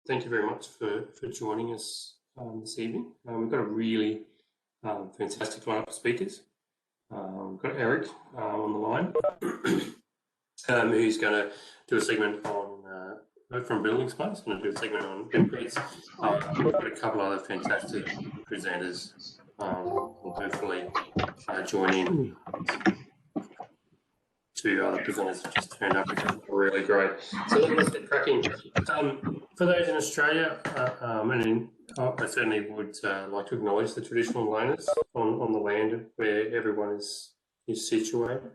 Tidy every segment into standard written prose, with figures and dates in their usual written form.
thank you very much for joining us this evening. We've got a really fantastic lineup of speakers. We've got Eric on the line, who's going to do a segment on from Building Space, going to do a segment on imprints. We've got a couple other fantastic presenters who'll hopefully join in. Two other presenters have just turned up, which is really great. So let's get cracking. For those in Australia, I certainly would like to acknowledge the traditional owners on the land where everyone is situated,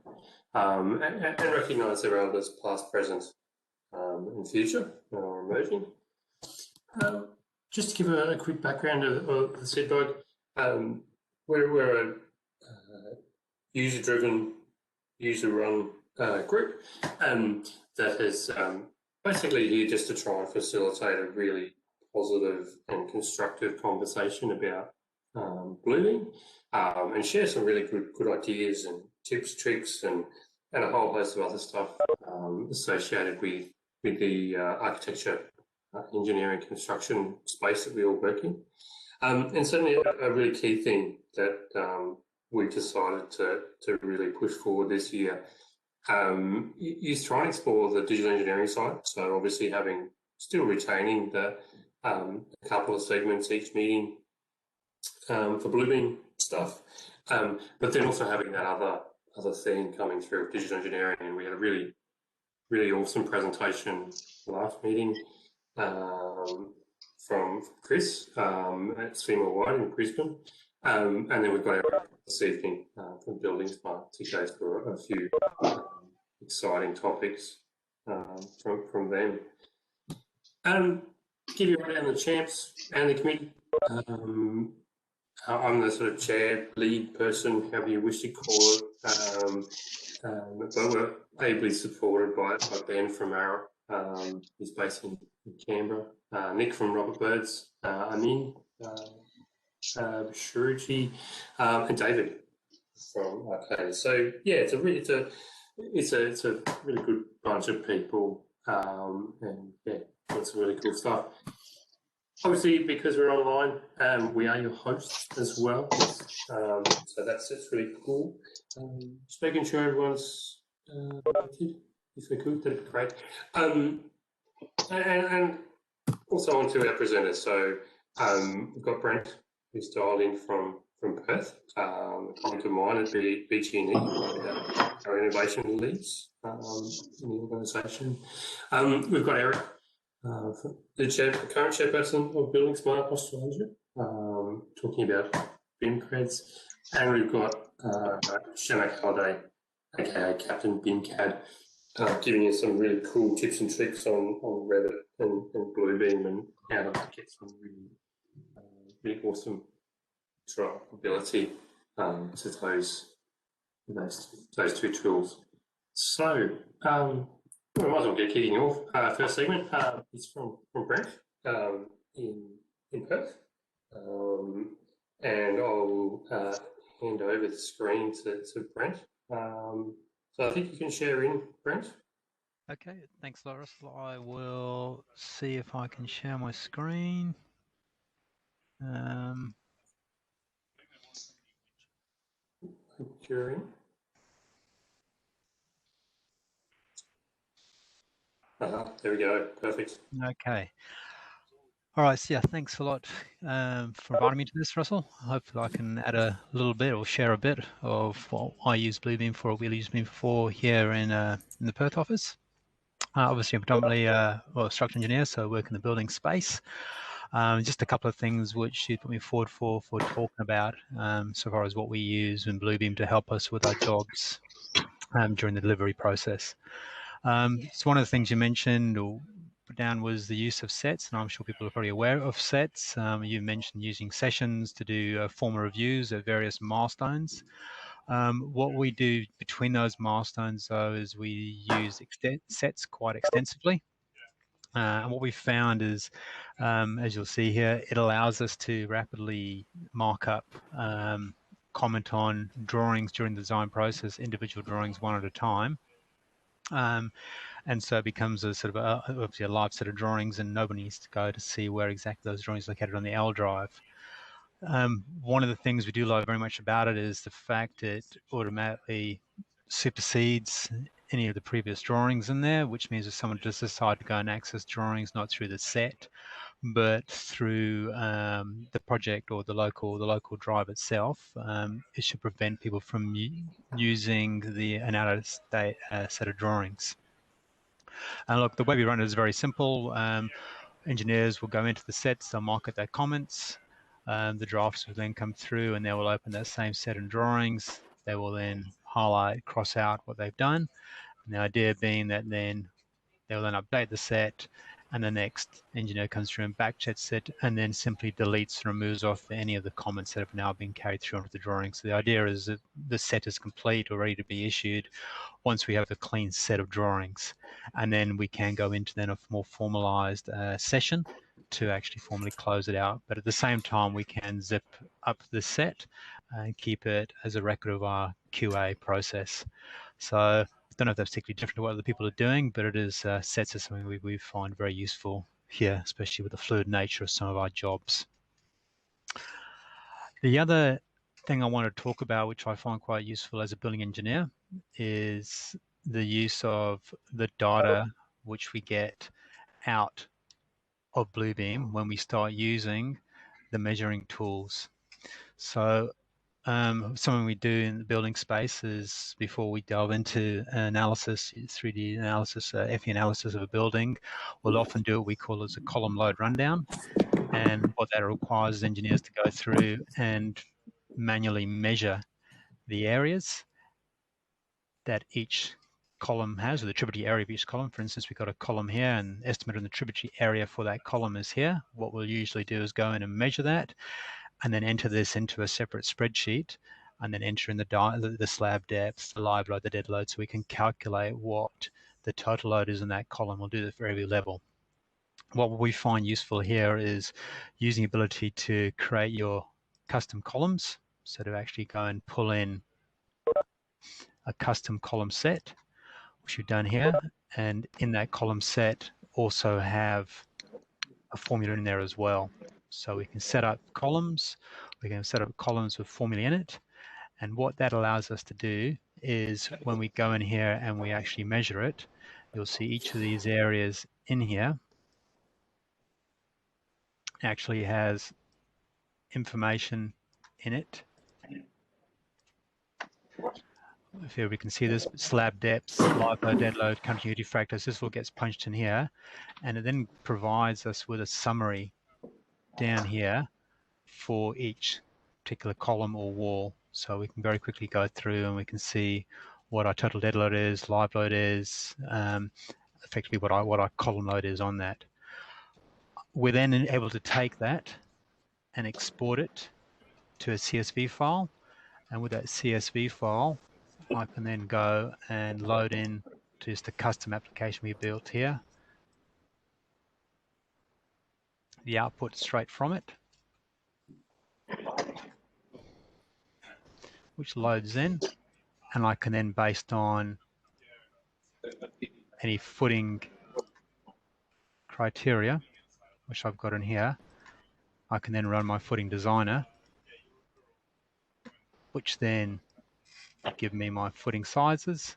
and recognise their elders, past, present, and future, or emerging. Just to give a quick background of the SydBUG, we're a user-driven, user-run group that is basically here just to try and facilitate a really positive and constructive conversation about Bluebeam, and share some really good ideas and tips, tricks, and a whole host of other stuff associated with the architecture, engineering, construction space that we all work in. And certainly a really key thing that we decided to really push forward this year is try and explore the digital engineering side. So obviously still retaining the a couple of segments each meeting for Bluebeam stuff, but then also having that other theme coming through of digital engineering. And we had a really, really awesome presentation last meeting from Chris at Seymour White in Brisbane. And then we've got Eric this evening from Building Smart to go through a few exciting topics from them. Give you a rundown on the champs and the committee. I'm the sort of chair, lead person, however you wish to call it. But we're ably supported by Ben from Markup, who's based in Canberra, Nick from Robert Bird's, Amin, Shuruchi, and David from Arcade. So yeah, it's a really good bunch of people, and yeah, lots of really cool stuff. Obviously, because we're online, we are your hosts as well, so that's really cool. Just making sure everyone's if we could, that'd be great. And also on to our presenters. So we've got Brent, who's dialed in from Perth, coming to mine at BG&E, our innovation leads in the organisation. We've got Eric, the current chairperson of Building Smart Australasia, talking about BIM creds, and we've got Shamak Halliday, aka Captain BIMCAD, giving you some really cool tips and tricks on Revit and Bluebeam and how to get some really awesome interoperability to those two tools. So we might as well get kicking off. First segment is from Brent in Perth, and I'll hand over the screen to Brent. So I think you can share in, Brent. Okay, thanks, Loris. I will see if I can share my screen. You're in. There we go. Perfect. Okay. All right. So yeah, thanks a lot for inviting me to this, Russell. Hopefully I can add a little bit or share a bit of what I use Bluebeam for, or we'll use Bluebeam for here in the Perth office. Obviously, I'm predominantly a structural engineer, so I work in the building space. Just a couple of things which you put me forward for talking about so far as what we use in Bluebeam to help us with our jobs during the delivery process. So one of the things you mentioned or put down was the use of sets, and I'm sure people are probably aware of sets. You mentioned using sessions to do formal reviews of various milestones. What we do between those milestones, though, is we use sets quite extensively. And what we found is, as you'll see here, it allows us to rapidly mark up, comment on drawings during the design process, individual drawings one at a time, And so it becomes a sort of obviously a live set of drawings, and nobody needs to go to see where exactly those drawings are located on the L drive. One of the things we do like very much about it is the fact it automatically supersedes any of the previous drawings in there, which means if someone does decide to go and access drawings not through the set, but through the project or the local drive itself, it should prevent people from using an out-of-date set of drawings. And look, the way we run it is very simple. Engineers will go into the sets, they'll mark their comments. The drafts will then come through and they will open that same set of drawings. They will then highlight, cross out what they've done. And the idea being that then they'll then update the set, and the next engineer comes through and backchecks it and then simply deletes and removes off any of the comments that have now been carried through onto the drawing. So the idea is that the set is complete or ready to be issued once we have a clean set of drawings. And then we can go into then a more formalized session to actually formally close it out. But at the same time, we can zip up the set and keep it as a record of our QA process. So I don't know if that's particularly different to what other people are doing, but it is sets as something we find very useful here, especially with the fluid nature of some of our jobs. The other thing I want to talk about, which I find quite useful as a building engineer, is the use of the data which we get out of Bluebeam when we start using the measuring tools. So something we do in the building space is, before we delve into analysis, 3D analysis, FE analysis of a building, we'll often do what we call as a column load rundown. And what that requires is engineers to go through and manually measure the areas that each column has, or the tributary area of each column. For instance, we've got a column here, and estimate on the tributary area for that column is here. What we'll usually do is go in and measure that, and then enter this into a separate spreadsheet, and then enter in the slab depth, the live load, the dead load, so we can calculate what the total load is in that column. We'll do this for every level. What we find useful here is using the ability to create your custom columns, so to actually go and pull in a custom column set, which we've done here, and in that column set also have a formula in there as well. So we can set up columns, we can set up columns with formula in it, and what that allows us to do is when we go in here and we actually measure it, you'll see each of these areas in here actually has information in it. If here we can see this slab depths, live load, dead load, continuity factors, this all gets punched in here, and it then provides us with a summary down here for each particular column or wall. So we can very quickly go through and we can see what our total dead load is, live load is, effectively what our column load is on that. We're then able to take that and export it to a CSV file, and with that CSV file, I can then go and load in to just a custom application we built here. The output straight from it, which loads in, and I can then, based on any footing criteria, which I've got in here, I can then run my footing designer, which then give me my footing sizes,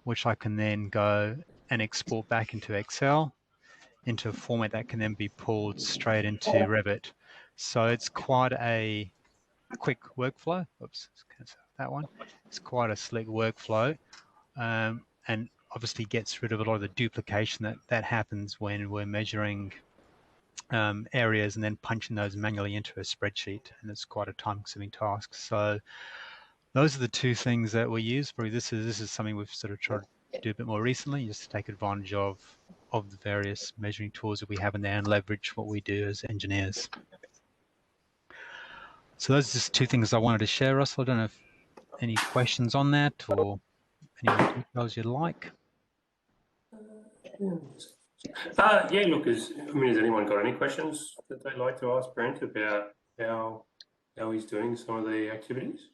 which I can then go and export back into Excel, into a format that can then be pulled straight into Revit. So it's quite a quick workflow. Oops, that one. It's quite a slick workflow, and obviously gets rid of a lot of the duplication that happens when we're measuring areas and then punching those manually into a spreadsheet, and it's quite a time-consuming task. So those are the two things that we use. Probably this is something we've sort of tried to do a bit more recently, just to take advantage of the various measuring tools that we have in there and leverage what we do as engineers. So those are just two things I wanted to share, Russell. I don't know if any questions on that or any more details you'd like. Yeah, look, has anyone got any questions that they'd like to ask Brent about how he's doing some of the activities?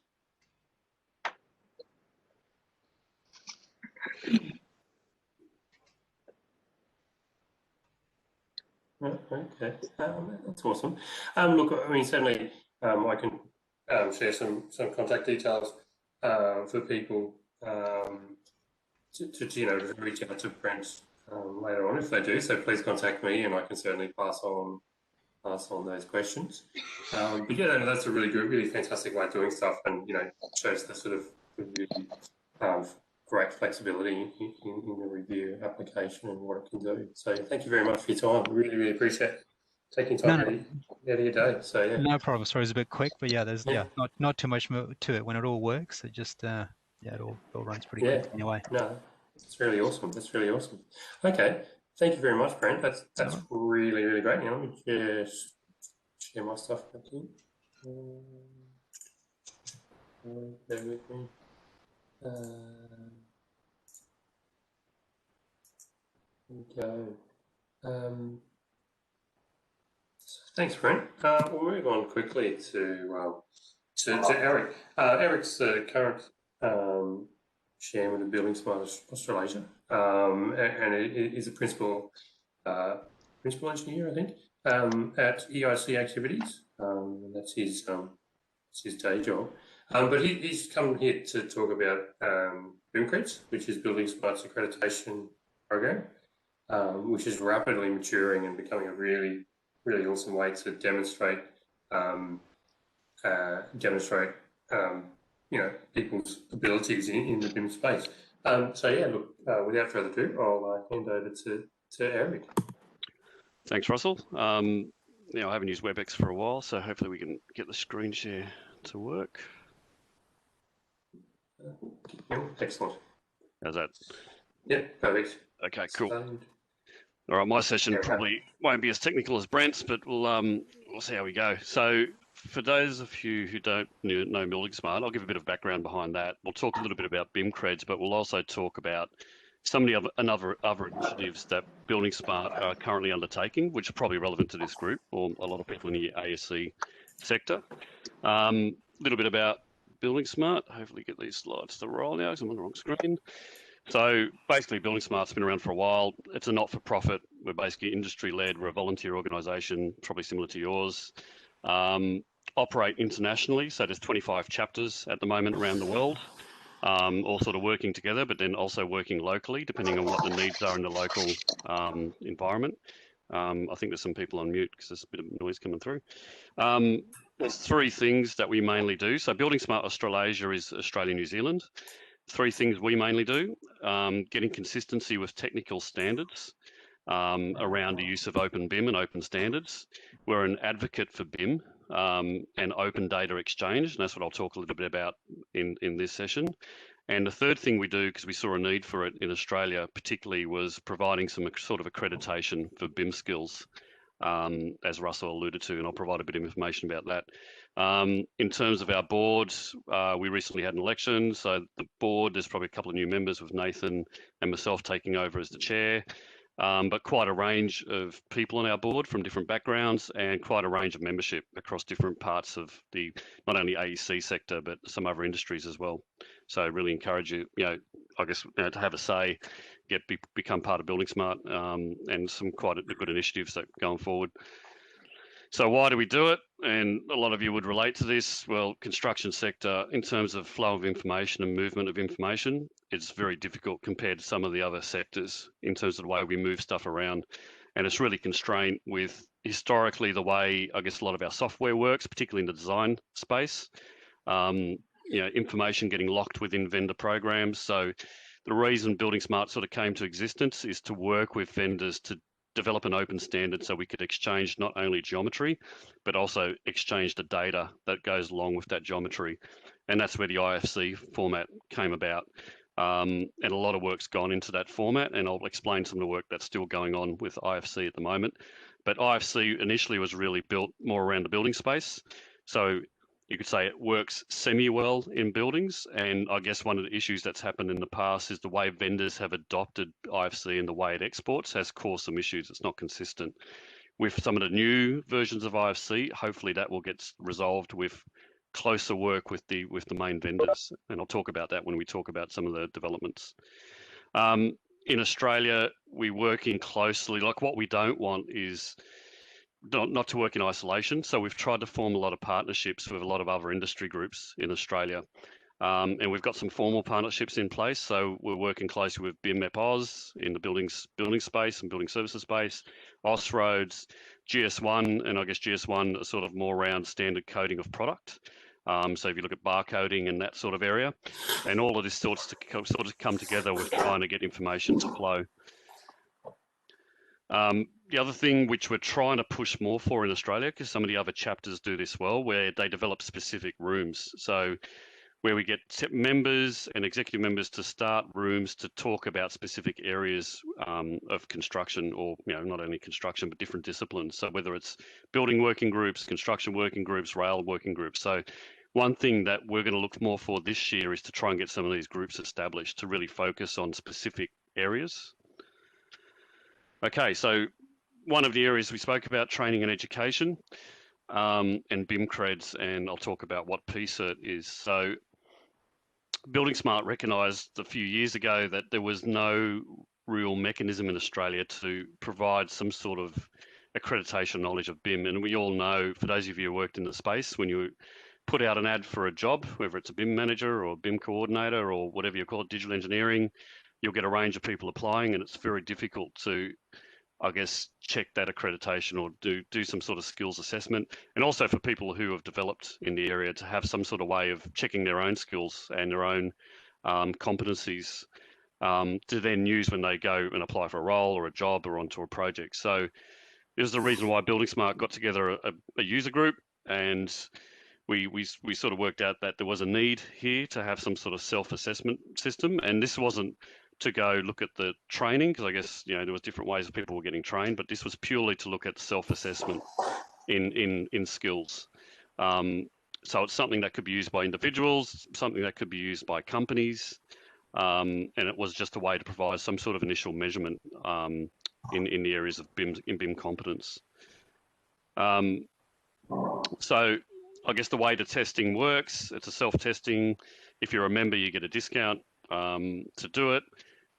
Okay, that's awesome. Look, I mean, certainly I can share some contact details for people to reach out to Brent later on if they do. So please contact me, and I can certainly pass on those questions. But yeah, that's a really good, really fantastic way of doing stuff, and shows the sort of really great flexibility in the review application and what it can do. So thank you very much for your time. Really, really appreciate taking time out of your day. So yeah, no problem. Sorry, it's a bit quick, but yeah, there's not too much more to it when it all works. It just it all runs pretty quick anyway. No, it's really awesome. That's really awesome. Okay, thank you very much, Brent. That's really, really great. Now let me just share my stuff back in. Bear with me. Here we go. Thanks, Brent. We'll move on quickly to Eric. Eric's the current chairman of Building Smart Australasia, and he's a principal engineer, I think, at EIC Activities. And that's his day job. But he's come here to talk about BIMcreds, which is Building Smart's accreditation program, which is rapidly maturing and becoming a really, really awesome way to demonstrate people's abilities in the BIM space. So yeah, look, without further ado, I'll hand over to Eric. Thanks, Russell. I haven't used WebEx for a while, so hopefully we can get the screen share to work. Excellent. How's that? Yeah, perfect. Okay, cool. All right, my session probably won't be as technical as Brent's, but we'll see how we go. So for those of you who don't know Building Smart, I'll give a bit of background behind that. We'll talk a little bit about BIMcreds, but we'll also talk about some of the other initiatives that Building Smart are currently undertaking, which are probably relevant to this group or a lot of people in the ASC sector. A little bit about Building Smart. Hopefully get these slides to roll now because I'm on the wrong screen. So basically Building Smart's been around for a while. It's a not-for-profit. We're basically industry-led. We're a volunteer organisation, probably similar to yours. Operate internationally, so there's 25 chapters at the moment around the world, all sort of working together, but then also working locally, depending on what the needs are in the local environment. I think there's some people on mute because there's a bit of noise coming through. There's three things that we mainly do. So Building Smart Australasia is Australia, New Zealand. Three things we mainly do: getting consistency with technical standards around the use of open BIM and open standards. We're an advocate for BIM and open data exchange, and that's what I'll talk a little bit about in this session. And the third thing we do, because we saw a need for it in Australia particularly, was providing some sort of accreditation for BIM skills, as Russell alluded to, and I'll provide a bit of information about that. In terms of our board, we recently had an election, so the board, there's probably a couple of new members with Nathan and myself taking over as the chair, but quite a range of people on our board from different backgrounds and quite a range of membership across different parts of the not only AEC sector, but some other industries as well. So I really encourage you, I guess, to have a say, become part of Building Smart, and some quite good initiatives that are going forward. So why do we do it? And a lot of you would relate to this. Well, construction sector, in terms of flow of information and movement of information, it's very difficult compared to some of the other sectors in terms of the way we move stuff around. And it's really constrained with historically the way, I guess, a lot of our software works, particularly in the design space. Information getting locked within vendor programs. So the reason Building Smart sort of came to existence is to work with vendors to develop an open standard so we could exchange not only geometry, but also exchange the data that goes along with that geometry. And that's where the IFC format came about. And a lot of work's gone into that format, and I'll explain some of the work that's still going on with IFC at the moment. But IFC initially was really built more around the building space. So you could say it works semi-well in buildings, and I guess one of the issues that's happened in the past is the way vendors have adopted IFC and the way it exports has caused some issues. It's not consistent. With some of the new versions of IFC, hopefully that will get resolved with closer work with the main vendors, and I'll talk about that when we talk about some of the developments. In Australia, we working closely. Like what we don't want is not to work in isolation. So we've tried to form a lot of partnerships with a lot of other industry groups in Australia. And we've got some formal partnerships in place. So we're working closely with BIM Oz in the building space and building services space, Austroads, GS1, and I guess GS1 are sort of more around standard coding of product. So if you look at barcoding and that sort of area, and all of this sort of come together with trying to get information to flow. The other thing which we're trying to push more for in Australia, because some of the other chapters do this well, where they develop specific rooms. So where we get members and executive members to start rooms to talk about specific areas of construction, or not only construction but different disciplines. So whether it's building working groups, construction working groups, rail working groups. So one thing that we're going to look more for this year is to try and get some of these groups established to really focus on specific areas. Okay, so one of the areas we spoke about, training and education, and BIM creds, and I'll talk about what PCert is. So Building Smart recognised a few years ago that there was no real mechanism in Australia to provide some sort of accreditation knowledge of BIM. And we all know, for those of you who worked in the space, when you put out an ad for a job, whether it's a BIM manager or a BIM coordinator or whatever you call it, digital engineering, you'll get a range of people applying, and it's very difficult to, I guess, check that accreditation or do some sort of skills assessment. And also for people who have developed in the area to have some sort of way of checking their own skills and their own competencies to then use when they go and apply for a role or a job or onto a project. So this is the reason why Building Smart got together a user group, and we sort of worked out that there was a need here to have some sort of self-assessment system. And this wasn't to go look at the training, because I guess there was different ways that people were getting trained, but this was purely to look at self-assessment in skills. So it's something that could be used by individuals, something that could be used by companies, and it was just a way to provide some sort of initial measurement in the areas of BIM competence. So I guess the way the testing works, it's a self-testing. If you're a member, you get a discount to do it.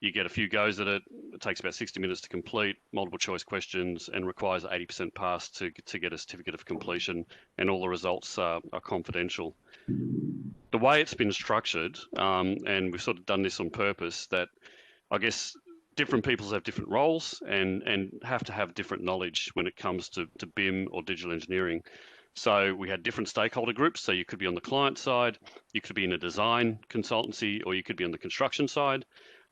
You get a few goes at it. It takes about 60 minutes to complete, multiple choice questions, and requires 80% pass to get a certificate of completion, and all the results are confidential. The way it's been structured, and we've sort of done this on purpose, that I guess different people have different roles and have to have different knowledge when it comes to BIM or digital engineering. So we had different stakeholder groups. So you could be on the client side, you could be in a design consultancy, or you could be on the construction side.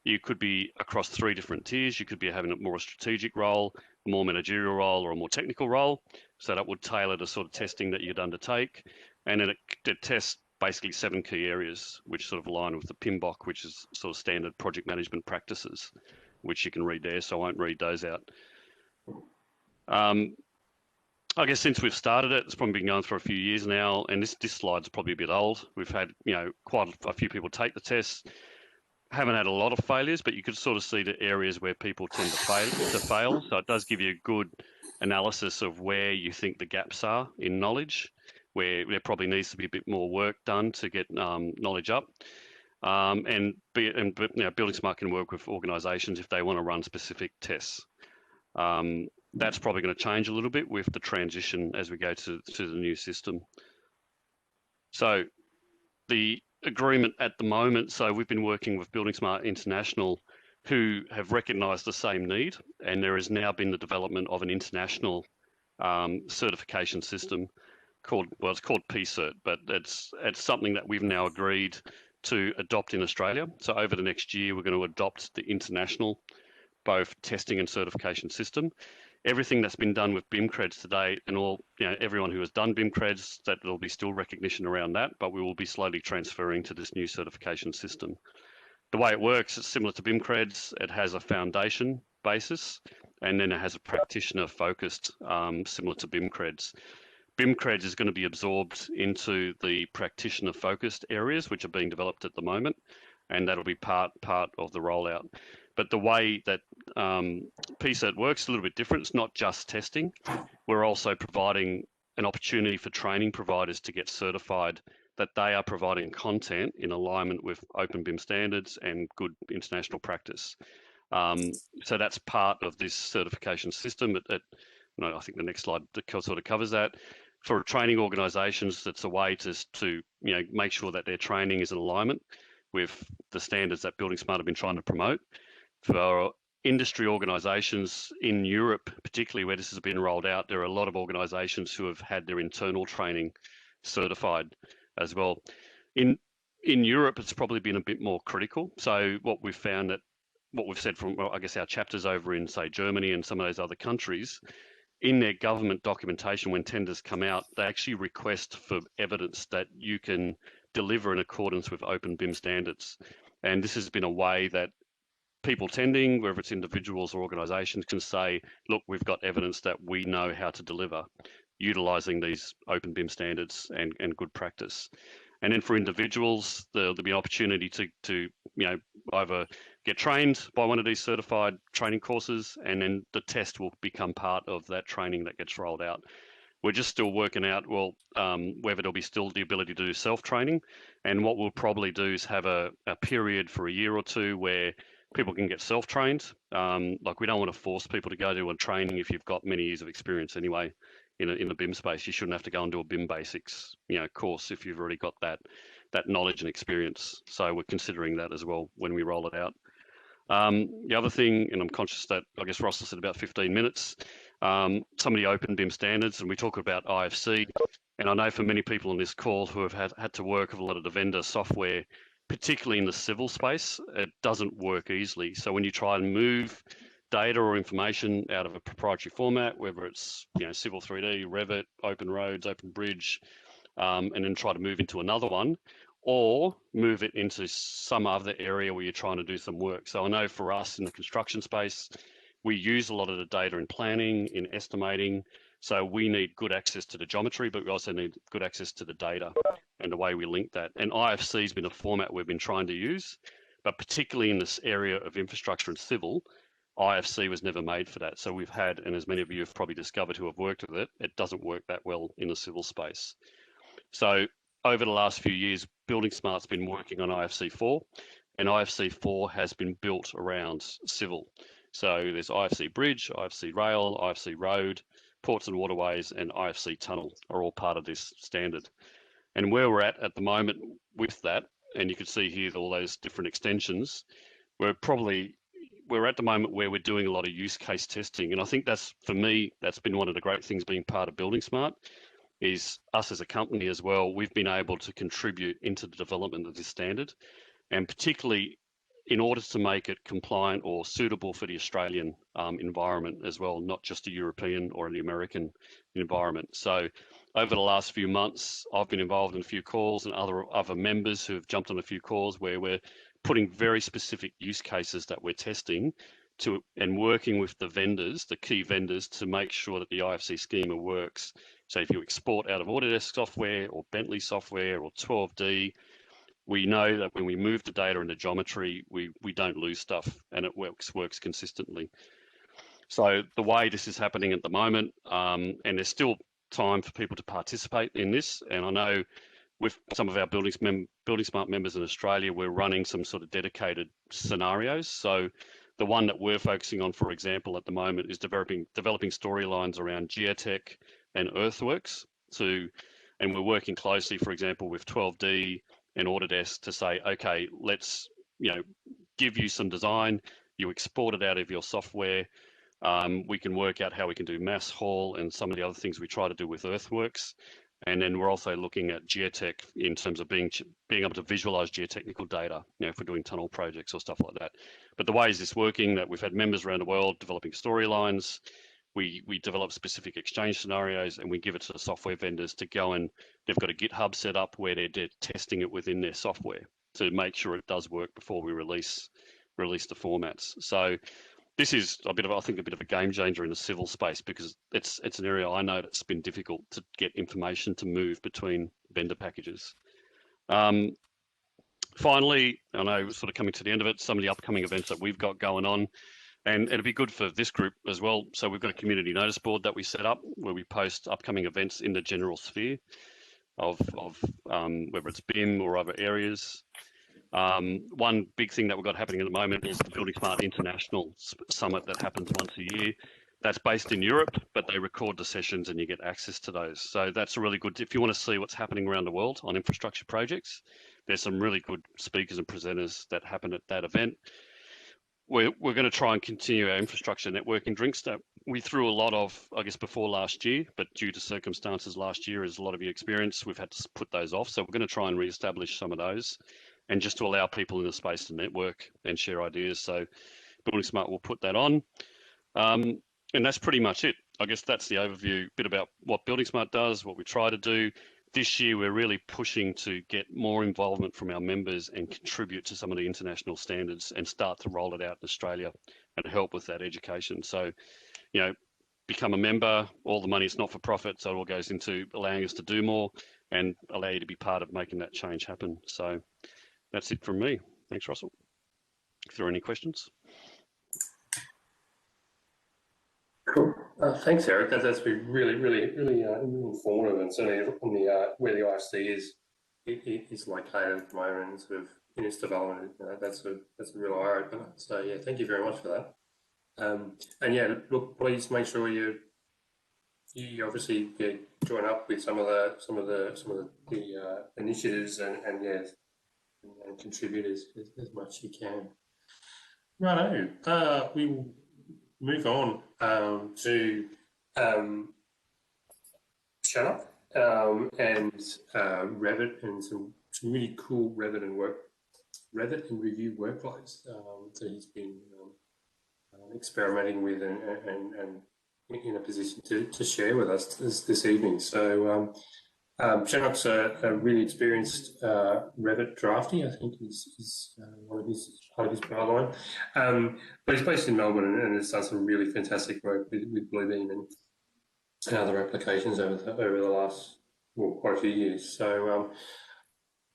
You could be across 3 different tiers. You could be having a more strategic role, a more managerial role, or a more technical role. So that would tailor the sort of testing that you'd undertake. And then it tests basically 7 key areas, which sort of align with the PMBOK, which is sort of standard project management practices, which you can read there. So I won't read those out. I guess since we've started it, it's probably been going for a few years now, and this slide's probably a bit old. We've had quite a few people take the tests. Haven't had a lot of failures, but you could sort of see the areas where people tend to fail. So it does give you a good analysis of where you think the gaps are in knowledge, where there probably needs to be a bit more work done to get knowledge up. Building Smart can work with organisations if they want to run specific tests. That's probably going to change a little bit with the transition as we go to the new system. So the agreement at the moment, so we've been working with Building Smart International, who have recognised the same need, and there has now been the development of an international certification system it's called PCert, but it's something that we've now agreed to adopt in Australia. So over the next year, we're going to adopt the international both testing and certification system. Everything that's been done with BIM creds to date, and everyone who has done BIM creds, that there'll be still recognition around that, but we will be slowly transferring to this new certification system. The way it works is similar to BIM creds. It has a foundation basis, and then it has a practitioner focused, similar to BIM creds. BIM creds is going to be absorbed into the practitioner focused areas, which are being developed at the moment, and that'll be part of the rollout. But the way that PCert works is a little bit different. It's not just testing. We're also providing an opportunity for training providers to get certified that they are providing content in alignment with open BIM standards and good international practice. So that's part of this certification system. I think the next slide sort of covers that. For training organisations, that's a way to make sure that their training is in alignment with the standards that Building Smart have been trying to promote. For industry organisations in Europe, particularly where this has been rolled out, there are a lot of organisations who have had their internal training certified as well. In Europe, it's probably been a bit more critical. So what we've found that what we've said from, well, I guess our chapters over in, say, Germany and some of those other countries, in their government documentation, when tenders come out, they actually request for evidence that you can deliver in accordance with open BIM standards. And this has been a way that people tending, whether it's individuals or organisations, can say, look, we've got evidence that we know how to deliver utilising these open BIM standards and good practice. And then for individuals, there'll be an opportunity to either get trained by one of these certified training courses, and then the test will become part of that training that gets rolled out. We're just still working out, whether there'll be still the ability to do self-training. And what we'll probably do is have a period for a year or two where people can get self-trained. Like, we don't want to force people to go to a training if you've got many years of experience anyway. In the BIM space, you shouldn't have to go and do a BIM basics, course if you've already got that knowledge and experience. So we're considering that as well when we roll it out. The other thing, and I'm conscious that I guess Russell said about 15 minutes, some of the open BIM standards, and we talk about IFC, and I know for many people on this call who have had to work with a lot of the vendor software, particularly in the civil space, it doesn't work easily. So when you try and move data or information out of a proprietary format, whether it's Civil 3D, Revit, Open Roads, Open Bridge, and then try to move into another one, or move it into some other area where you're trying to do some work. So I know for us in the construction space, we use a lot of the data in planning, in estimating. So we need good access to the geometry, but we also need good access to the data and the way we link that. And IFC has been a format we've been trying to use, but particularly in this area of infrastructure and civil, IFC was never made for that. So we've had, and as many of you have probably discovered who have worked with it, it doesn't work that well in the civil space. So over the last few years, Building Smart's been working on IFC 4, and IFC 4 has been built around civil. So there's IFC Bridge, IFC Rail, IFC Road, Ports and Waterways, and IFC Tunnel are all part of this standard. And where we're at the moment with that, and you can see here all those different extensions, we're at the moment where we're doing a lot of use case testing. And I think that's been one of the great things being part of Building Smart, is us as a company as well. We've been able to contribute into the development of this standard, and particularly in order to make it compliant or suitable for the Australian environment as well, not just the European or the American environment. So over the last few months, I've been involved in a few calls, and other members who have jumped on a few calls where we're putting very specific use cases that we're testing to, and working with the vendors, the key vendors, to make sure that the IFC schema works. So if you export out of Autodesk software or Bentley software or 12D, we know that when we move the data into geometry, we don't lose stuff, and it works consistently. So the way this is happening at the moment, and there's still time for people to participate in this, and I know with some of our Building Smart members in Australia, we're running some sort of dedicated scenarios. So the one that we're focusing on, for example, at the moment is developing storylines around geotech and earthworks. And we're working closely, for example, with 12D and Autodesk to say, okay, let's give you some design, you export it out of your software. We can work out how we can do mass haul and some of the other things we try to do with earthworks. And then we're also looking at geotech in terms of being able to visualize geotechnical data, if we're doing tunnel projects or stuff like that. But the way is this working, that we've had members around the world developing storylines. We develop specific exchange scenarios, and we give it to the software vendors to go, and they've got a GitHub set up where they're testing it within their software to make sure it does work before we release the formats. So this is I think a bit of a game changer in the civil space, because it's an area I know that's been difficult to get information to move between vendor packages. Finally, I know we're sort of coming to the end of it, some of the upcoming events that we've got going on, and it'll be good for this group as well. So we've got a community notice board that we set up where we post upcoming events in the general sphere of whether it's BIM or other areas. One big thing that we've got happening at the moment is the Building Smart International Summit that happens once a year. That's based in Europe, but they record the sessions and you get access to those. So that's really good. If you want to see what's happening around the world on infrastructure projects, there's some really good speakers and presenters that happen at that event. We're going to try and continue our infrastructure networking drinks that we threw a lot of, I guess, before last year, but due to circumstances last year, as a lot of you experienced, we've had to put those off. So we're going to try and reestablish some of those, and just to allow people in the space to network and share ideas. So Building Smart will put that on. And that's pretty much it. I guess that's the overview, bit about what Building Smart does, what we try to do. This year, we're really pushing to get more involvement from our members and contribute to some of the international standards and start to roll it out in Australia and help with that education. So, you know, become a member, all the money is not for profit, so it all goes into allowing us to do more and allow you to be part of making that change happen. So that's it from me. Thanks, Russell. If there are any questions. Cool. Thanks, Eric. That's been really informative, and certainly on the where the IFC is located at the moment, and sort of in its development. That's a real eye opener. So yeah, thank you very much for that. And yeah, look, please make sure you obviously join up with some of the initiatives and contribute as much as you can. Righto. We will move on to Shannon and Revit and some really cool Revit and review workflows that he's been experimenting with and in a position to share with us this evening. So Shannock's a really experienced Revit drafty. I think is one of his part of his pipeline. But he's based in Melbourne and has done some really fantastic work with Bluebeam and other applications over the last quite a few years. So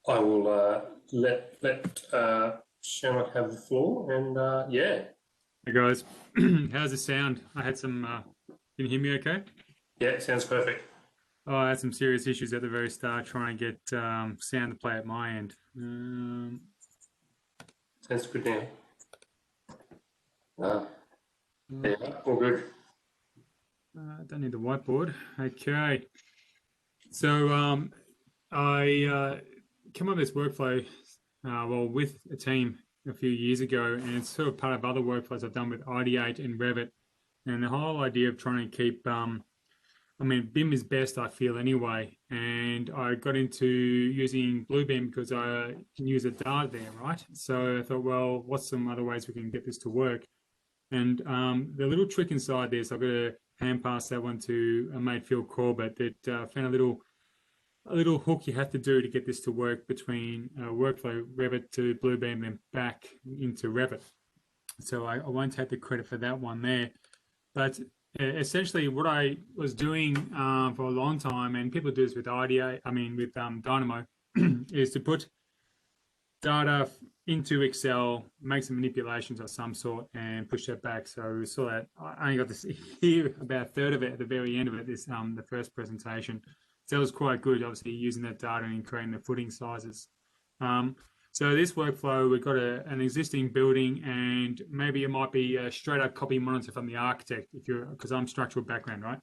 I will let Shannock have the floor, and yeah. Hey guys, how's it sound? I had some. Can you hear me okay? Yeah, it sounds perfect. Oh, I had some serious issues at the very start trying to get sound to play at my end. Sounds good now. Yeah, all good. Don't need the whiteboard. Okay. So I came up with this workflow with a team a few years ago, and it's sort of part of other workflows I've done with Ideate and Revit. And the whole idea of trying to keep BIM is best, I feel, anyway. And I got into using Bluebeam because I can use the data there, right? So I thought, well, what's some other ways we can get this to work? And the little trick inside this, I've got to hand pass that one to a mate, Phil Corbett, that found a little hook you have to do to get this to work between workflow Revit to Bluebeam and back into Revit. So I won't take the credit for that one there. But essentially, what I was doing for a long time, and people do this with Dynamo, is to put data into Excel, make some manipulations of some sort, and push that back. So we saw that. I only got to hear about a third of it at the very end of it. The first presentation. So it was quite good, obviously, using that data and creating the footing sizes. So this workflow, we've got an existing building, and maybe it might be a straight up copy monitor from the architect, because I'm structural background, right?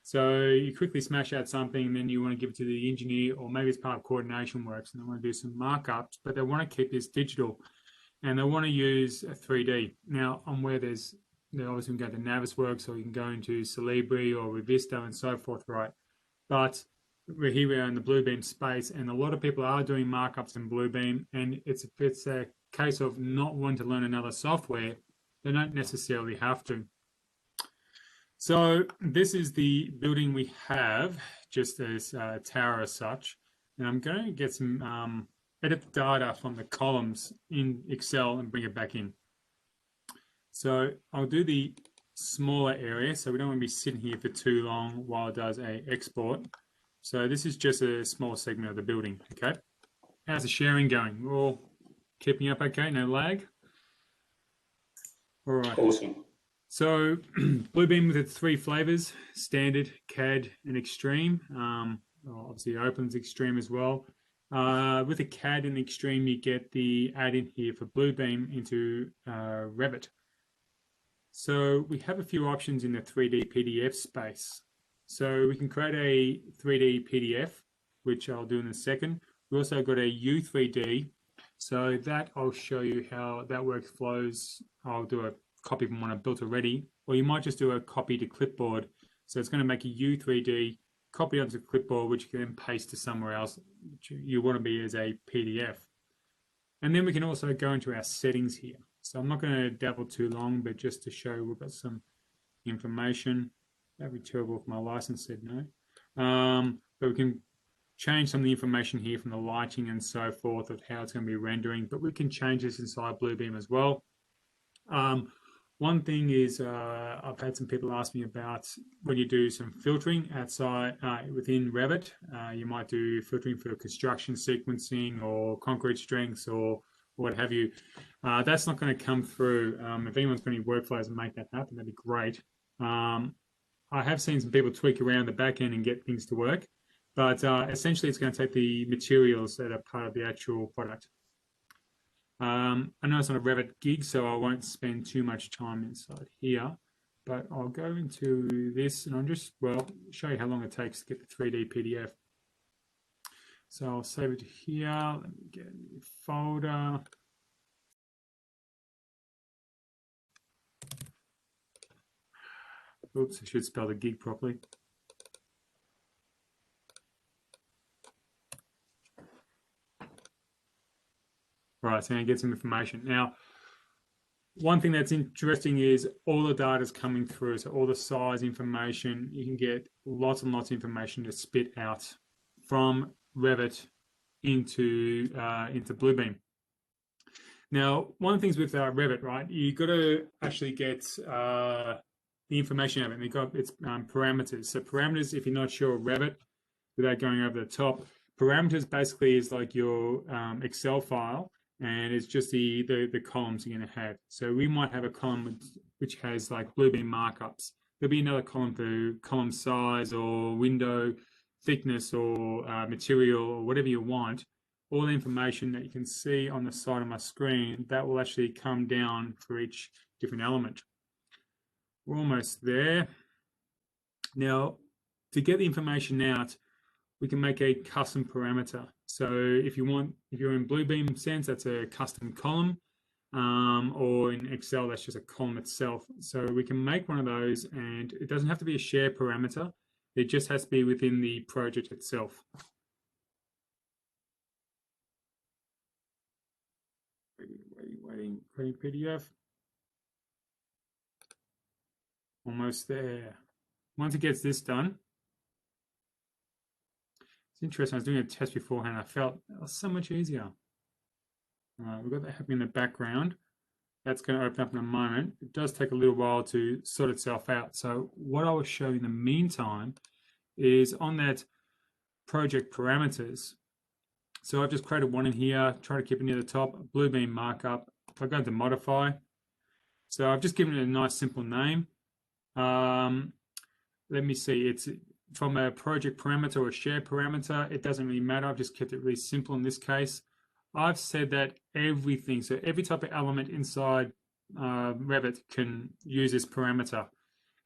So you quickly smash out something, and then you want to give it to the engineer, or maybe it's part of coordination works, and they want to do some markups, but they want to keep this digital, and they want to use a 3D. Now, I'm where obviously you can go to Navisworks, or you can go into Celebri or Revisto and so forth, right? But we're here in the Bluebeam space, and a lot of people are doing markups in Bluebeam, and it's a case of not wanting to learn another software. They don't necessarily have to. So this is the building we have, just as a tower as such, and I'm going to get some edit the data from the columns in Excel and bring it back in. So I'll do the smaller area, so we don't want to be sitting here for too long while it does a export. So this is just a small segment of the building, okay? How's the sharing going? We're all keeping up okay, no lag? All right. Awesome. So Bluebeam with its 3 flavors, standard, CAD, and extreme. Obviously opens extreme as well. With a CAD in the extreme, you get the add-in here for Bluebeam into Revit. So we have a few options in the 3D PDF space. So we can create a 3D PDF, which I'll do in a second. We also got a U3D. So that I'll show you how that workflows. I'll do a copy from one I've built already, or you might just do a copy to Clipboard. So it's going to make a U3D, copy onto Clipboard, which you can then paste to somewhere else, which you want to be as a PDF. And then we can also go into our settings here. So I'm not going to dabble too long, but just to show we've got some information. That'd be terrible if my license said no. But we can change some of the information here from the lighting and so forth of how it's going to be rendering, but we can change this inside Bluebeam as well. One thing is I've had some people ask me about when you do some filtering outside within Revit. You might do filtering for construction sequencing or concrete strengths or what have you. That's not going to come through. If anyone's got any workflows and make that happen, that'd be great. I have seen some people tweak around the back end and get things to work, but essentially it's going to take the materials that are part of the actual product. I know it's not a Revit gig, so I won't spend too much time inside here, but I'll go into this and I'll just, well, show you how long it takes to get the 3D PDF. So I'll save it here. Let me get a new folder. Oops, I should spell the gig properly. Right, so I'm going to get some information. Now, one thing that's interesting is all the data is coming through. So all the size information, you can get lots and lots of information to spit out from Revit into Bluebeam. Now, one of the things with Revit, right, you've got to actually get the information out of it. And you've got its parameters. So parameters, if you're not sure of Revit, without going over the top, parameters basically is like your Excel file, and it's just the columns you're going to have. So we might have a column which has like Bluebeam markups. There'll be another column for column size or window thickness or material or whatever you want. All the information that you can see on the side of my screen, that will actually come down for each different element. We're almost there. Now, to get the information out, we can make a custom parameter. So if you're in Bluebeam sense, that's a custom column, or in Excel, that's just a column itself. So we can make one of those, and it doesn't have to be a share parameter. It just has to be within the project itself. Waiting, create PDF. Almost there. Once it gets this done, it's interesting. I was doing a test beforehand. I felt it was so much easier. We've got that happening in the background. That's going to open up in a moment. It does take a little while to sort itself out. So what I will show you in the meantime is on that project parameters. So I've just created one in here, try to keep it near the top, Bluebeam markup. If I go to modify, so I've just given it a nice simple name. Let me see, it's from a project parameter or a share parameter. It doesn't really matter. I've just kept it really simple in this case. I've said that everything, so every type of element inside Revit can use this parameter.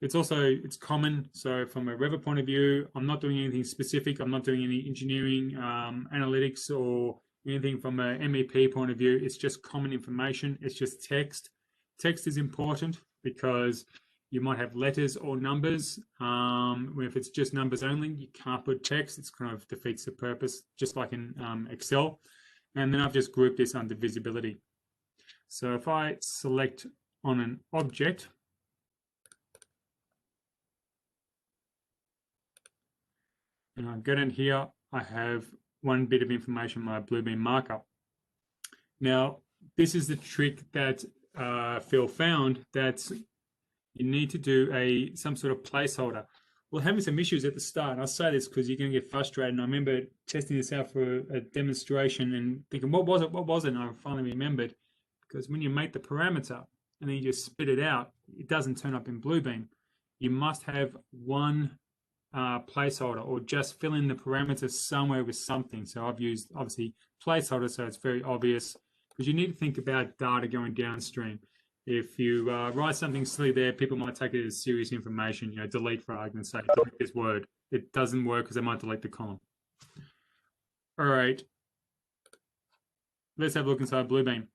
It's common. So from a Revit point of view, I'm not doing anything specific. I'm not doing any engineering, analytics or anything from a MEP point of view. It's just common information. It's just text. Text is important because you might have letters or numbers. If it's just numbers only, you can't put text. It's kind of defeats the purpose, just like in Excel. And then I've just grouped this under visibility. So if I select on an object, and I get in here, I have one bit of information, my Bluebeam markup. Now, this is the trick that Phil found, that you need to do some sort of placeholder. We're having some issues at the start, and I say this because you're going to get frustrated. And I remember testing this out for a demonstration and thinking, what was it? And I finally remembered, because when you make the parameter and then you just spit it out, it doesn't turn up in Bluebeam. You must have one placeholder or just fill in the parameters somewhere with something. So I've used obviously placeholder, so it's very obvious, because you need to think about data going downstream. If you write something silly there, people might take it as serious information. You know, delete for argument's sake, delete this word. It doesn't work because they might delete the column. All right, let's have a look inside Bluebeam,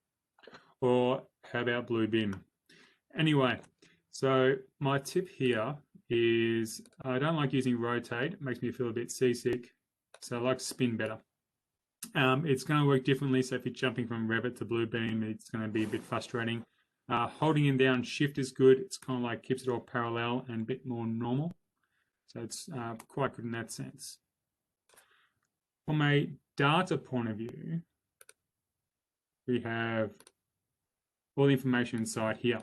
or how about Bluebeam? Anyway, so my tip here is I don't like using rotate. It makes me feel a bit seasick. So I like spin better. It's going to work differently. So if you're jumping from Revit to Bluebeam, it's going to be a bit frustrating. Holding in down shift is good. It's kind of like keeps it all parallel and a bit more normal. So it's quite good in that sense. From a data point of view, we have all the information inside here.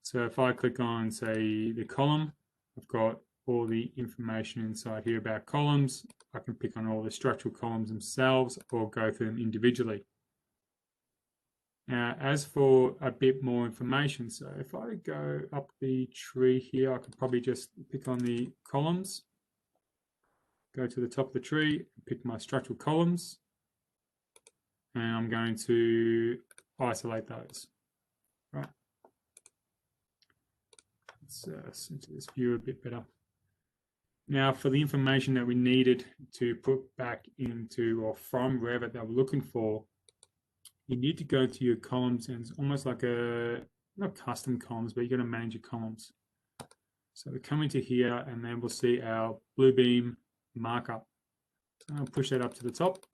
So if I click on, say, the column, I've got all the information inside here about columns. I can pick on all the structural columns themselves or go through them individually. Now, as for a bit more information, so if I go up the tree here, I could probably just pick on the columns, go to the top of the tree, pick my structural columns, and I'm going to isolate those. Right. Let's into this view a bit better. Now, for the information that we needed to put back into or from Revit that we're looking for, you need to go to your columns, and it's almost like a, not custom columns, but you're going to manage your columns. So we come into here, and then we'll see our Bluebeam markup. So I'll push that up to the top.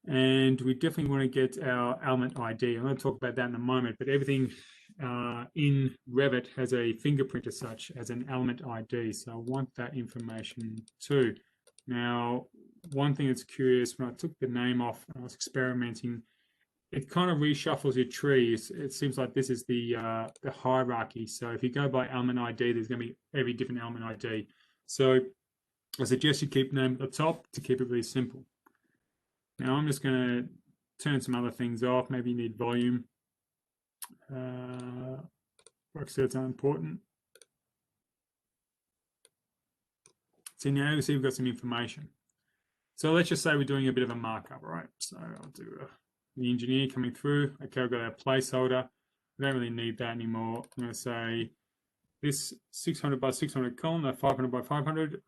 And we definitely want to get our element ID. I'm going to talk about that in a moment, but everything in Revit has a fingerprint as such, as an element ID. So I want that information too. Now, one thing that's curious, when I took the name off and I was experimenting, it kind of reshuffles your trees. It seems like this is the hierarchy. So if you go by element ID, there's going to be every different element ID. So I suggest you keep name at the top to keep it really simple. Now I'm just going to turn some other things off. Maybe you need volume. Work sets are important. So now you see we've got some information. So let's just say we're doing a bit of a markup, right? So I'll do the engineer coming through. Okay, I've got our placeholder. We don't really need that anymore. I'm going to say this 600 by 600 column, that 500 by 500,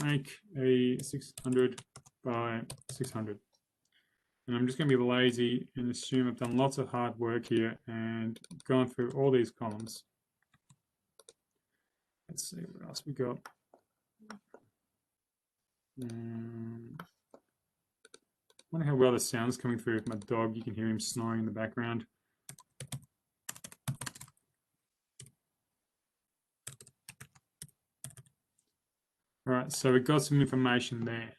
make a 600 by 600. And I'm just going to be lazy and assume I've done lots of hard work here and gone through all these columns. Let's see what else we got. Wonder how well the sound's coming through with my dog. You can hear him snoring in the background. All right, so we've got some information there.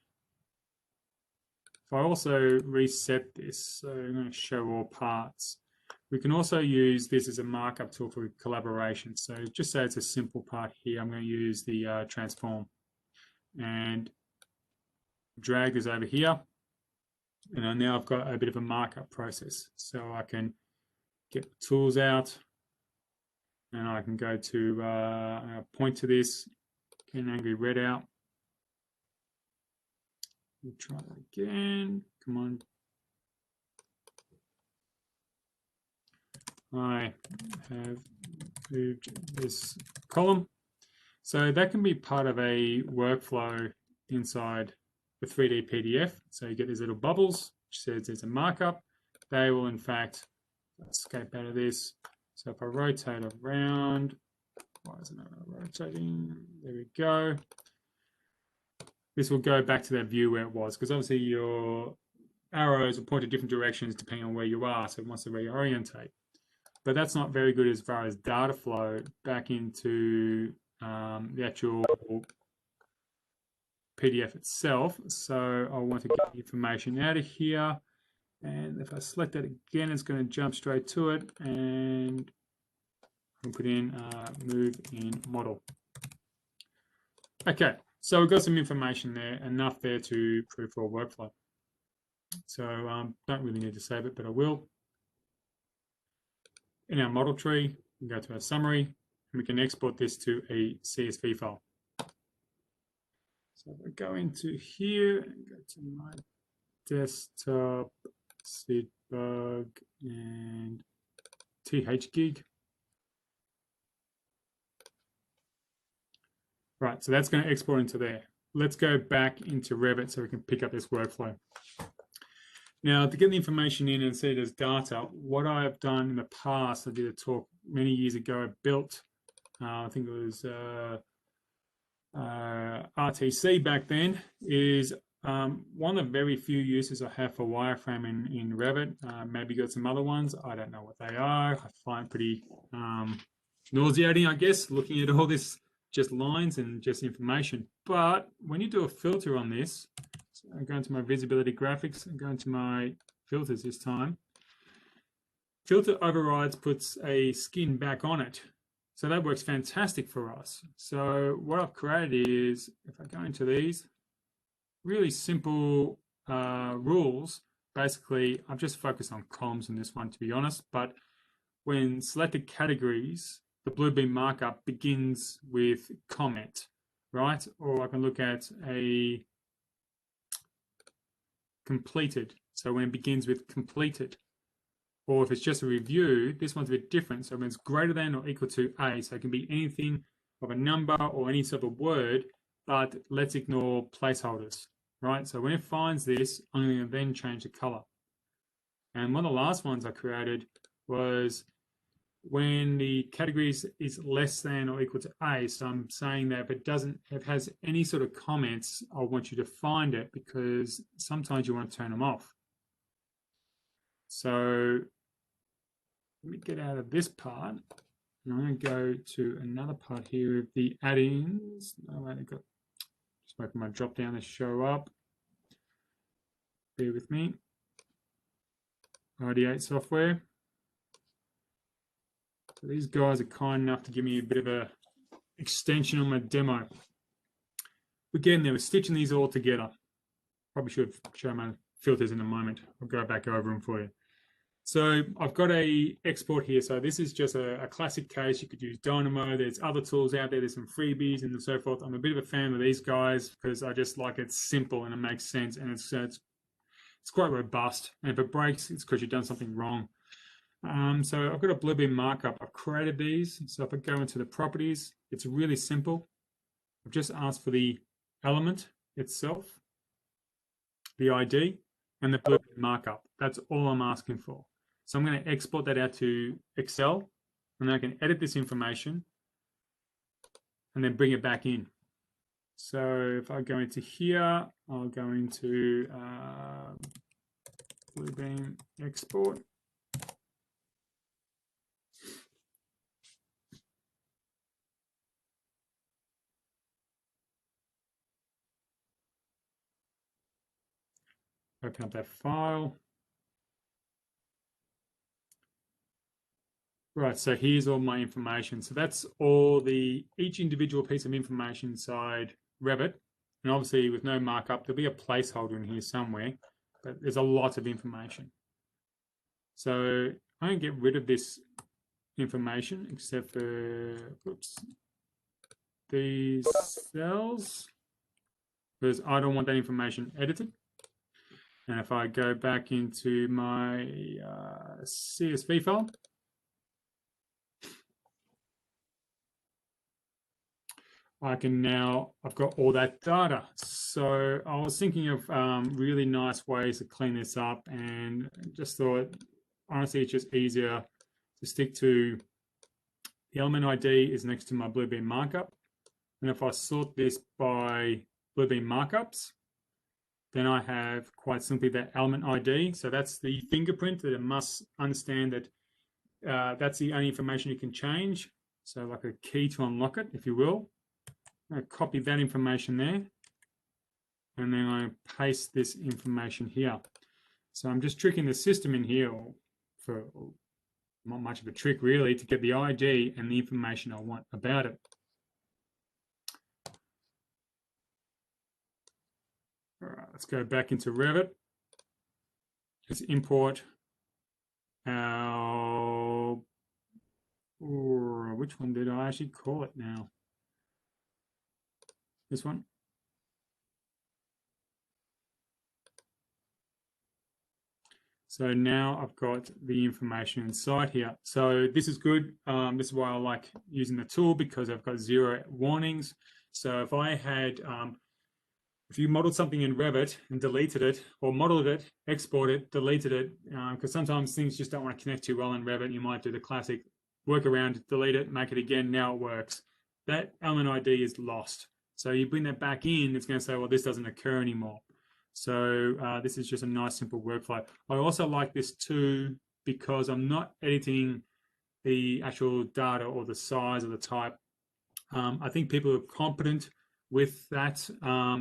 If I also reset this, so I'm going to show all parts. We can also use this as a markup tool for collaboration. So just say it's a simple part here, I'm going to use the transform and drag this over here. And now I've got a bit of a markup process. So I can get the tools out and I can go to point to this, get an angry red out. We'll try that again. Come on. I have moved this column. So that can be part of a workflow inside the 3D PDF. So you get these little bubbles, which says there's a markup. They will, in fact, escape out of this. So if I rotate around, why isn't it rotating? There we go. This will go back to that view where it was, because obviously your arrows will point in different directions depending on where you are, so it wants to reorientate. But that's not very good as far as data flow back into the actual PDF itself. So I want to get the information out of here. And if I select that again, it's going to jump straight to it. And I'll put in move in model. Okay, so we've got some information there, enough there to prove for a workflow. So don't really need to save it, but I will. In our model tree, we go to our summary, and we can export this to a CSV file. So I go into here and go to my desktop, SydBUG, and THGig. Right, so that's going to export into there. Let's go back into Revit so we can pick up this workflow. Now, to get the information in and see it as data, what I have done in the past, I did a talk many years ago, I built, I think it was RTC back then, is one of the very few uses I have for wireframe in Revit. Maybe got some other ones, I don't know what they are. I find pretty nauseating, I guess, looking at all this just lines and just information. But when you do a filter on this, so I'm going to my visibility graphics and going to my filters this time. Filter overrides puts a skin back on it. So that works fantastic for us. So what I've created is, if I go into these, really simple rules. Basically, I've just focused on columns in this one, to be honest. But when selected categories, the Bluebeam markup begins with comment, right? Or I can look at a completed. So when it begins with completed, or if it's just a review, this one's a bit different. So when it's greater than or equal to A, so it can be anything of a number or any sort of word, but let's ignore placeholders, right? So when it finds this, I'm going to then change the color. And one of the last ones I created was when the categories is less than or equal to A. So I'm saying that if it has any sort of comments, I want you to find it, because sometimes you want to turn them off. So let me get out of this part. And I'm going to go to another part here of the add-ins. Oh, I've got just wait for my drop down to show up. Bear with me. ID8 software. So these guys are kind enough to give me a bit of a extension on my demo. Again, they were stitching these all together. Probably should show my filters in a moment. I'll go back over them for you. So I've got a export here. So this is just a classic case. You could use Dynamo. There's other tools out there. There's some freebies and so forth. I'm a bit of a fan of these guys because I just like it's simple and it makes sense, and it's quite robust. And if it breaks, it's because you've done something wrong. So I've got a Bluebeam markup. I've created these. So if I go into the properties, it's really simple. I've just asked for the element itself, the ID, and the Bluebeam markup. That's all I'm asking for. So I'm going to export that out to Excel, and then I can edit this information and then bring it back in. So if I go into here, I'll go into Bluebeam export. Open up that file. Right, so here's all my information. So that's all each individual piece of information inside Revit. And obviously with no markup, there'll be a placeholder in here somewhere, but there's a lot of information. So I'm going to get rid of this information except for, oops, these cells, because I don't want that information edited. And if I go back into my CSV file, I can now, I've got all that data. So I was thinking of really nice ways to clean this up, and just thought, honestly, it's just easier to stick to the element ID is next to my Bluebeam markup. And if I sort this by Bluebeam markups, then I have quite simply that element ID. So that's the fingerprint that it must understand that that's the only information you can change. So like a key to unlock it, if you will. I copy that information there, and then I paste this information here. So I'm just tricking the system in here for not much of a trick really, to get the ID and the information I want about it. All right, let's go back into Revit. Let's import our, which one did I actually call it now? This one. So now I've got the information inside here. So this is good. This is why I like using the tool, because I've got 0 warnings. So if I had, if you modeled something in Revit and deleted it, or modeled it, exported it, deleted it, because sometimes things just don't want to connect too well in Revit. You might do the classic workaround, delete it, make it again, now it works. That element ID is lost. So you bring that back in, it's going to say, well, this doesn't occur anymore. So this is just a nice, simple workflow. I also like this too, because I'm not editing the actual data or the size or the type. I think people are competent with that.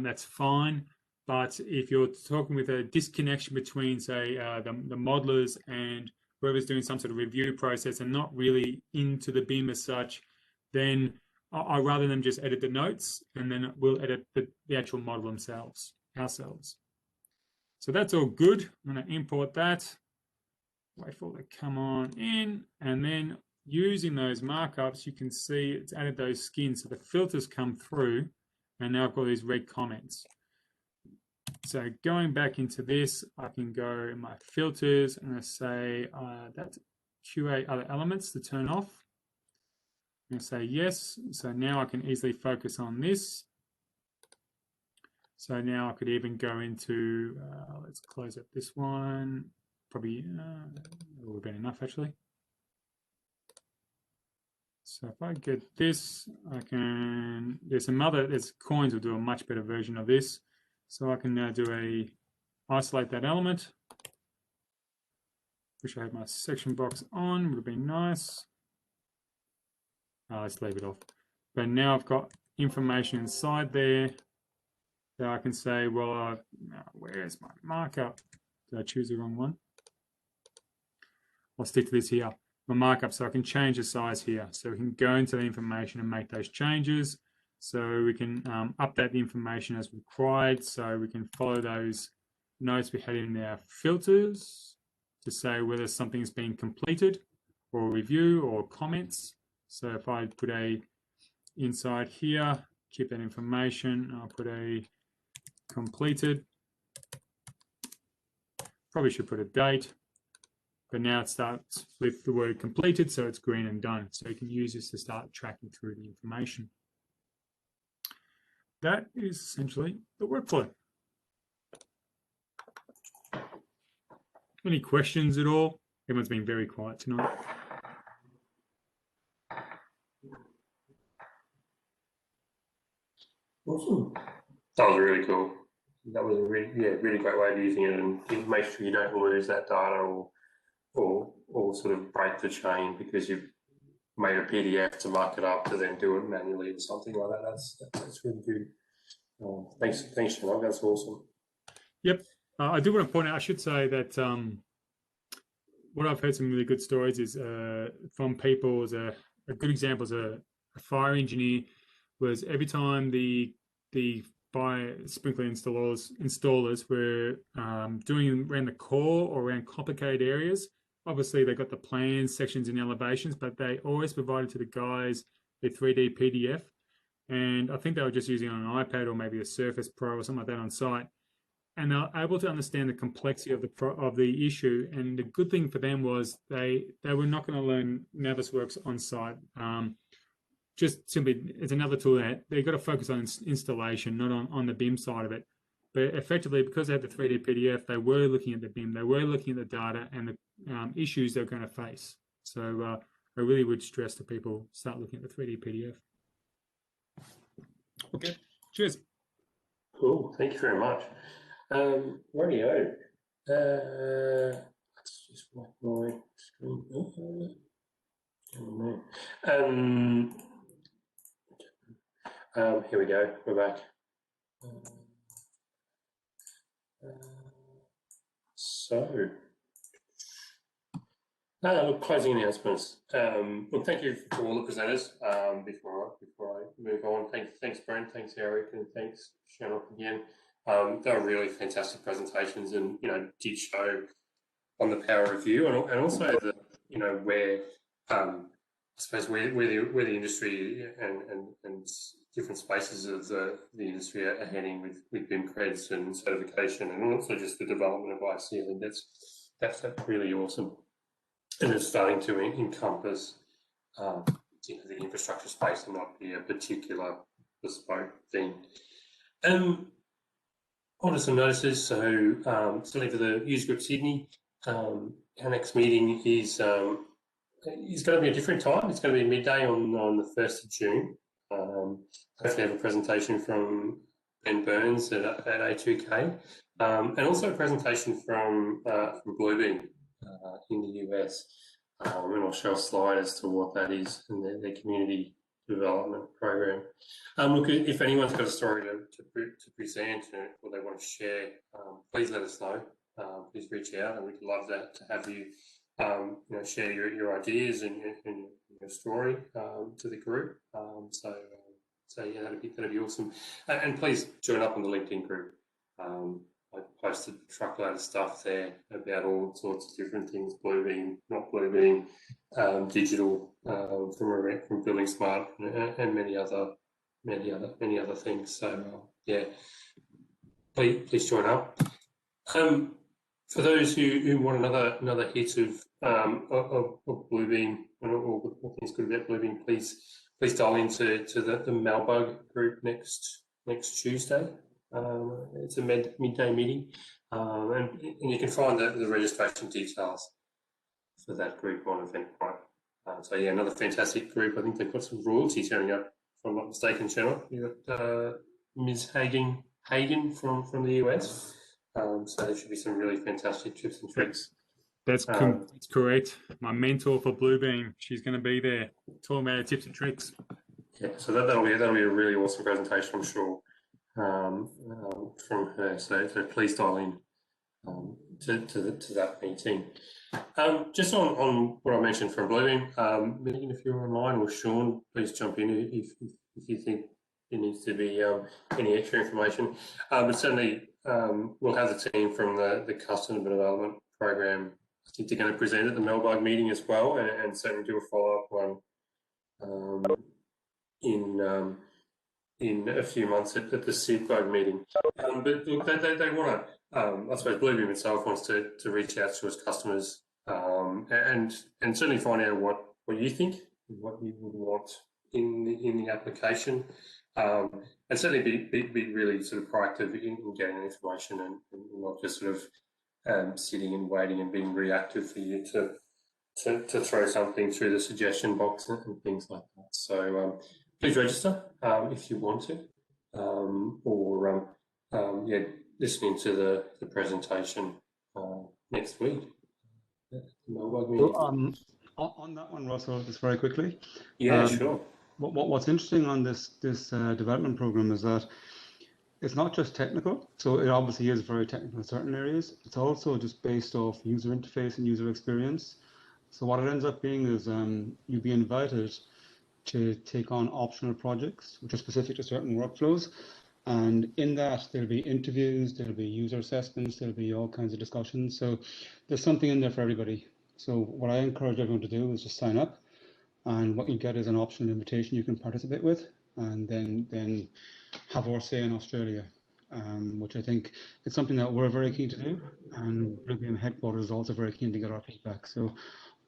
That's fine. But if you're talking with a disconnection between, say, the modelers and whoever's doing some sort of review process and not really into the BIM as such, then I'd rather them just edit the notes, and then we'll edit the actual model ourselves. So that's all good. I'm going to import that, wait for it to come on in, and then using those markups, you can see it's added those skins. So the filters come through, and now I've got these red comments. So going back into this, I can go in my filters and I say that's QA other elements to turn off. I'm going to say yes. So now I can easily focus on this. So now I could even go into, let's close up this one. Probably it would have been enough actually. So if I get this, I can, there's coins will do a much better version of this. So I can now do isolate that element. Wish I had my section box on, would have been nice. Let's leave it off. But now I've got information inside there. So I can say, well, where's my markup? Did I choose the wrong one? I'll stick to this here, my markup, so I can change the size here. So we can go into the information and make those changes. So we can update the information as required. So we can follow those notes we had in our filters to say whether something's been completed or review or comments. So if I put inside here, keep that information, I'll put completed. Probably should put a date, but now it starts with the word completed, so it's green and done. So you can use this to start tracking through the information. That is essentially the workflow. Any questions at all? Everyone's been very quiet tonight. Awesome. That was really cool. That was a really great way of using it, and make sure you don't lose that data or sort of break the chain because you've made a PDF to mark it up to then do it manually or something like that. That's really good. Thanks, Shannon. That's awesome. Yep. I do want to point out, I should say that what I've heard some really good stories is from people, as a good example is a fire engineer, was every time the fire sprinkler installers were doing around the core or around complicated areas, obviously they got the plans, sections and elevations, but they always provided to the guys a 3D PDF. And I think they were just using it on an iPad or maybe a Surface Pro or something like that on site. And they're able to understand the complexity of the issue. And the good thing for them was they were not going to learn Navisworks on site. Just simply, it's another tool that they've got to focus on installation, not on the BIM side of it. But effectively, because they had the 3D PDF, they were looking at the BIM, they were looking at the data and the issues they're going to face. So I really would stress to people, start looking at the 3D PDF. Okay, cheers. Cool, thank you very much. Radio. Let's just wipe my screen. Here we go. We're back. Look, closing announcements. Well, thank you for all the presenters. Before I move on, thanks Brent, thanks Eric, and thanks Shannon again. They were really fantastic presentations, and did show on the power of view, and also the where suppose where the industry and different spaces of the industry are heading with BIM creds and certification, and also just the development of IC. I think that's really awesome, and it's starting to encompass the infrastructure space and not be a particular bespoke thing. On to some notices. So certainly for the user group Sydney, our next meeting is going to be a different time. It's going to be midday on the 1st of June. Hopefully have a presentation from Ben Burns at A2K, and also a presentation from Bluebeam in the US. And I'll show a slide as to what that is and their community development program. Look, if anyone's got a story to present or they want to share, please let us know. Please reach out, and we'd love that to have you, share your ideas and your story to the group. So yeah, that'd be awesome. And please join up on the LinkedIn group. I posted a truckload of stuff there about all sorts of different things: Bluebeam, not Bluebeam, digital, from Building Smart, and many other things. So yeah, please join up. For those who want another hit of Bluebeam or what things good about Bluebeam, please dial into the SydBUG group next Tuesday. It's a midday meeting, and you can find the registration details for that group on Eventbrite. So yeah, another fantastic group. I think they've got some royalties turning up, if I'm not mistaken, Channel. You've got Ms. Hagen from the US. So there should be some really fantastic tips and tricks. That's correct. My mentor for Bluebeam, she's going to be there talking about tips and tricks. Yeah, so that'll be a really awesome presentation, I'm sure, from her. So please dial in to that meeting. Just on what I mentioned from Bluebeam, Megan, if you're online, or Sean, please jump in if you think there needs to be any extra information. But certainly we'll have the team from the customer development program. I think they're going to present at the SydBUG meeting as well, and certainly do a follow-up one in a few months at the SydBUG meeting. But look, they want to, I suppose Bluebeam itself wants to reach out to its customers and certainly find out what you think, what you would want in the application, and certainly be really sort of proactive in getting information and not just sort of sitting and waiting and being reactive for you to throw something through the suggestion box and things like that. So please register if you want to, or listening to the presentation next week. So, on that one, Russell, just very quickly. Yeah, sure. What's interesting on this development program is that it's not just technical. So it obviously is very technical in certain areas. It's also just based off user interface and user experience. So what it ends up being is you'll be invited to take on optional projects which are specific to certain workflows. And in that, there'll be interviews, there'll be user assessments, there'll be all kinds of discussions. So there's something in there for everybody. So what I encourage everyone to do is just sign up, and what you get is an optional invitation you can participate with, and then have our say in Australia, which I think is something that we're very keen to do, and Bluebeam headquarters is also very keen to get our feedback. So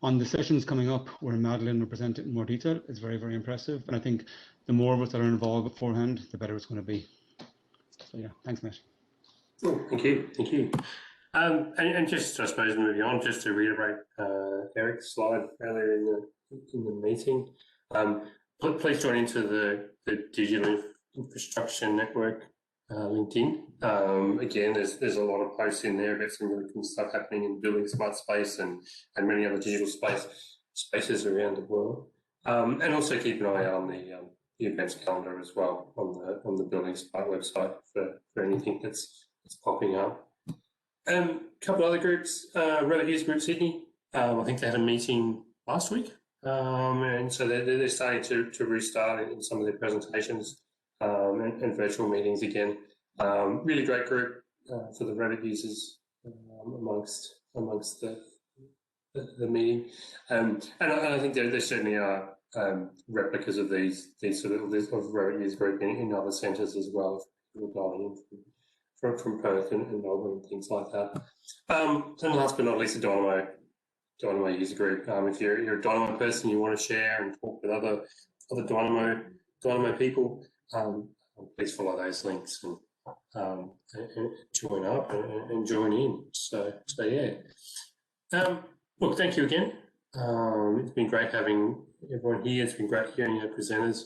on the sessions coming up where Madeline will present it in more detail, it's very, very impressive, and I think the more of us that are involved beforehand, the better it's going to be. So yeah, thanks, Matt. Oh, thank you. And just, I suppose, moving on, just to reiterate Eric's slide earlier in the meeting, please join into the Digital Infrastructure Network LinkedIn. Again, there's a lot of posts in there about some really cool stuff happening in building smart space and many other digital spaces around the world. And also keep an eye out on the events calendar as well on the Building Smart website for anything that's popping up. A couple other groups, Revit User Group Sydney. I think they had a meeting last week, and so they're starting to restart in some of their presentations and virtual meetings again. Really great group for the Revit users amongst the the meeting. And I think there certainly are replicas of these sort of Revit User Group in other centres as well. People dialing in from Perth and Melbourne and things like that. And last but not least, the Dynamo User Group. If you're a Dynamo person, you want to share and talk with other Dynamo people, please follow those links and join up and join in. So yeah. Look, thank you again. It's been great having everyone here. It's been great hearing your presenters.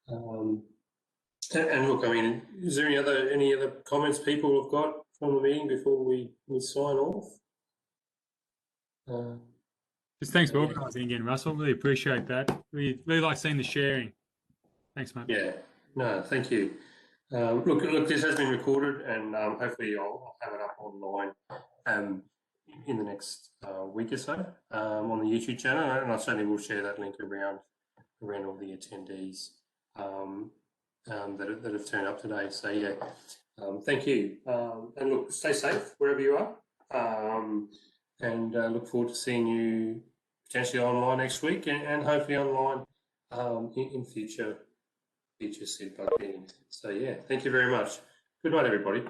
And look, I mean, is there any other comments people have got from the meeting before we sign off? Just thanks for organising again, Russell. Really appreciate that. We really like seeing the sharing. Thanks, mate. Yeah, no, thank you. Look, this has been recorded, and hopefully I'll have it up online in the next week or so on the YouTube channel, and I certainly will share that link around all the attendees that have turned up today. So yeah, thank you, and look, stay safe wherever you are, and look forward to seeing you potentially online next week, and hopefully online in future SydBUG meetings. So yeah, thank you very much. Good night, everybody.